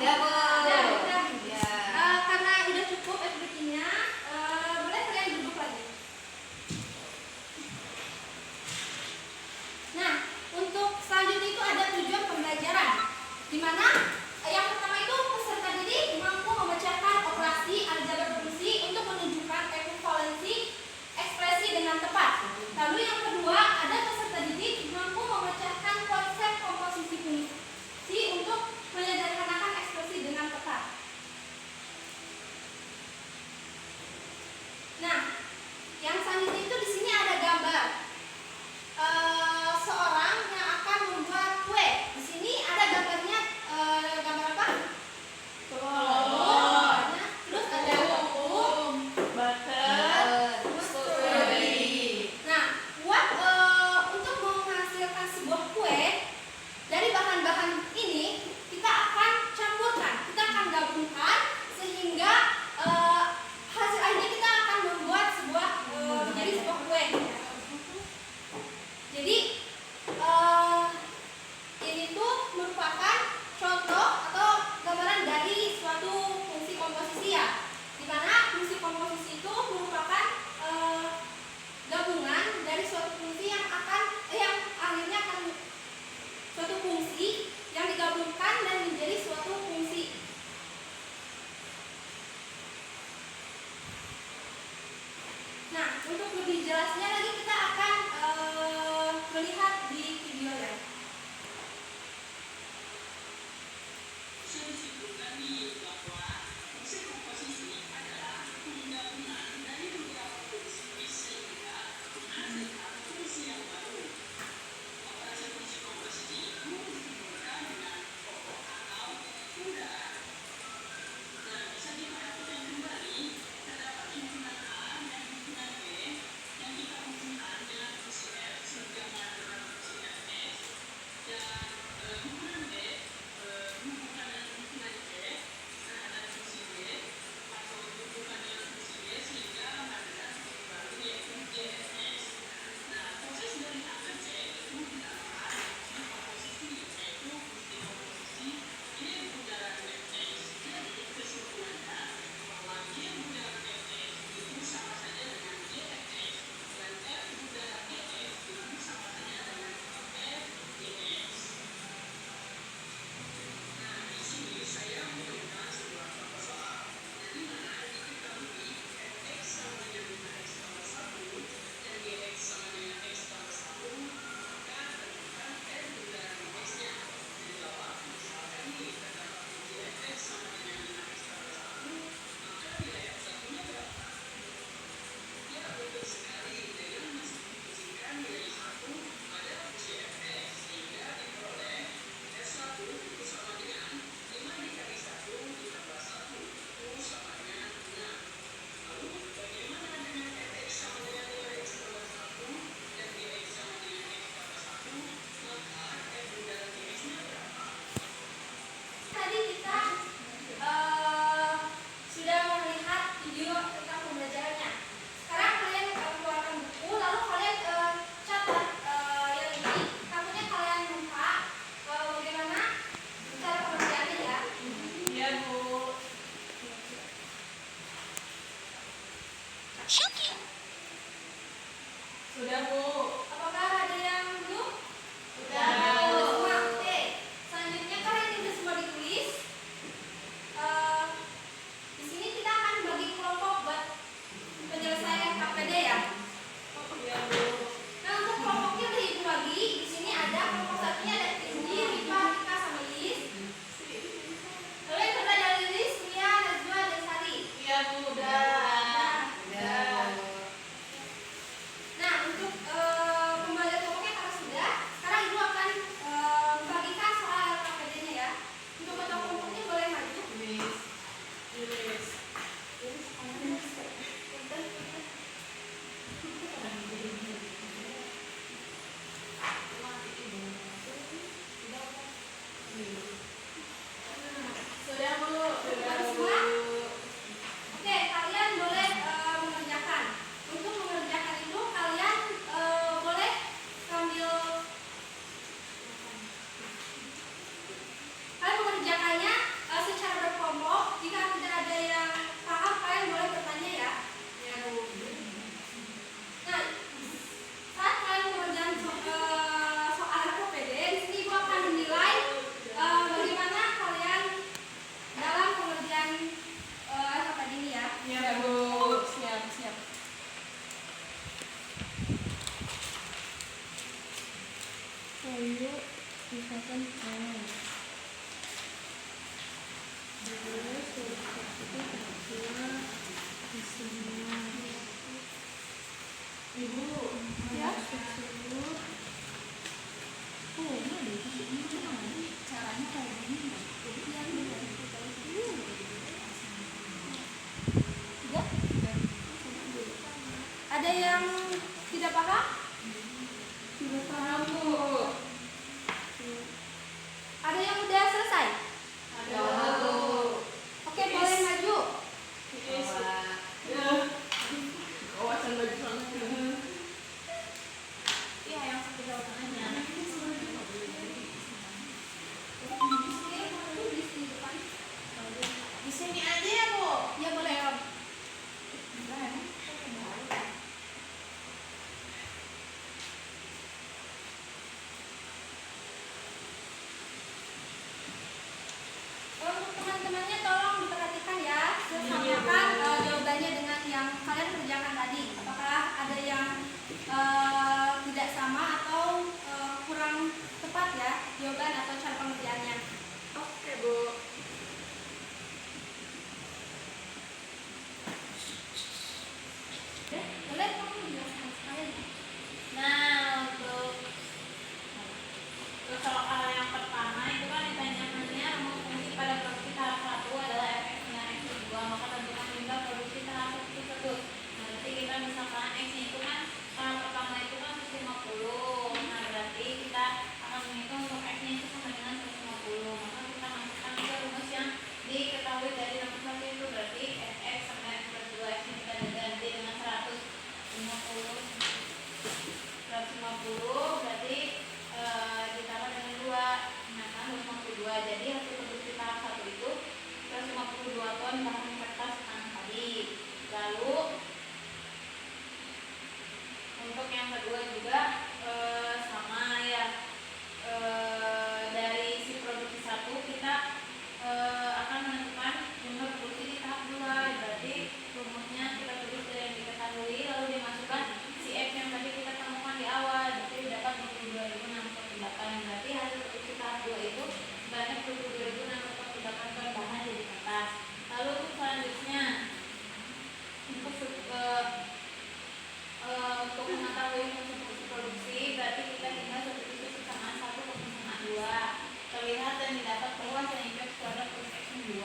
Udah. Ya. Karena udah cukup activity-nya, boleh kalian duduk lagi. Nah, untuk selanjutnya itu ada tujuan pembelajaran, di mana yang pertama itu peserta didik mampu memecahkan operasi aljabar fungsi untuk menunjukkan ekuivalensi ekspresi dengan tepat. Lalu yang kedua, ada peserta didik mampu memecahkan konsep komposisi fungsi untuk menyederhanakan ekspresi dengan tepat. Nah, yang selanjutnya itu di sini ada gambar seorang yang akan membuat kue. Di sini ada gambarnya paham? Sudah paham, Bu. Ada yang udah selesai? Ada, Bu. Oke, boleh maju. Kawasan baju sana. Iya, yang sebelah tangannya. Di sini aja ya, Bu. Ya boleh Om. Untuk teman-temannya tolong diperhatikan ya. Samakan jawabannya dengan yang kalian kerjakan tadi. Apakah ada yang tidak sama atau kurang tepat ya jawaban atau cara pengerjaannya? Oke, Bu. Boleh kamu jelaskan sekalian ya? Nah, untuk soal yang pertama itu kan ditanyakannya rumus fungsi pada produksi tahap 1 adalah fx dengan x per 2, maka tentukan juga produksi tahap tersebut. Nah, berarti kita misalkan x-nya itu kan tahap pertama itu kan 150. Nah, berarti kita akan menghitung untuk x-nya itu sama dengan 150. Maka kita masukkan ke rumus yang diketahui dari nomor 1 itu, berarti fx sama x per 2, x-nya kita ganti dengan 150 berarti ditambah dengan 2, nah kan 152. Jadi hasil produksi tahap 1 itu 152 ton bahan kertas tadi. Lalu untuk yang kedua juga sama ya, dari si produksi 1 kita akan menentukan jumlah produksi di tahap 2. Berarti rumusnya kita tulis dari yang diketahui lalu dimasukkan si X yang tadi kita temukan di awal, berarti dapat 22.648. Berarti hasil produksi tahap 2 itu sebanyak 22.648 ton bahan jadi kertas. Lalu untuk selanjutnya untuk mengetahui fungsi produksi, berarti kita tinggal substitusi persamaan 1 ke persamaan 2. Terlihat dan didapat bahwa sin X kuadrat plus X 2